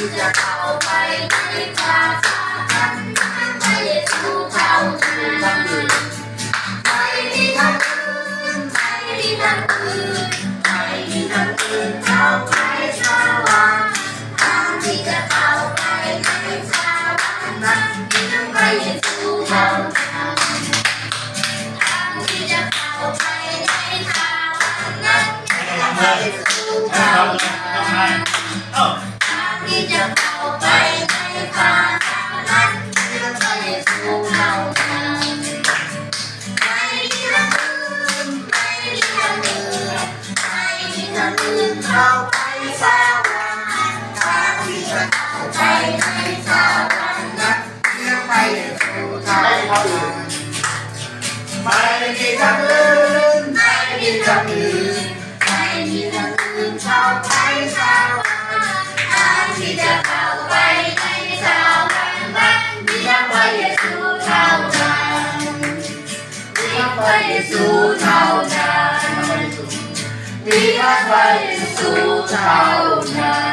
ที่จะเข้าไปในความฝันพระเยซูเท่านั้นไม่มีทางอื่นไม่มีทางอื่นไม่มีทางอื่นเข้าไปสวรรค์ทางที่จะเข้าไปในสวรรค์นั้นมีพระเยซูเท่านั้นทางที่จะเข้าไปในสวรรค์นั้นมีพระเยซูเท่านั้นทางที่จะเข้าไปในความฝันนั้นมีพระเยซูเท่านั้นไม่มีทางอื่นไม่มีทางอื่นไม่มีทางอื่นเข้าไปสวรรค์ทางที่จะเข้าไปในสวรรค์นั้นมีพระเยซูเท่านั้นไม่มีทางอื่นไม่มีทางอื่นไม่มีทางอื่นเข้าไปสวรรค์ทางที่จะเข้าไปในสวรรค์นั้นมีพระเยซูเท่านั้นมีพระเยซูเท่านั้นมีพระเยซูเท่านั้น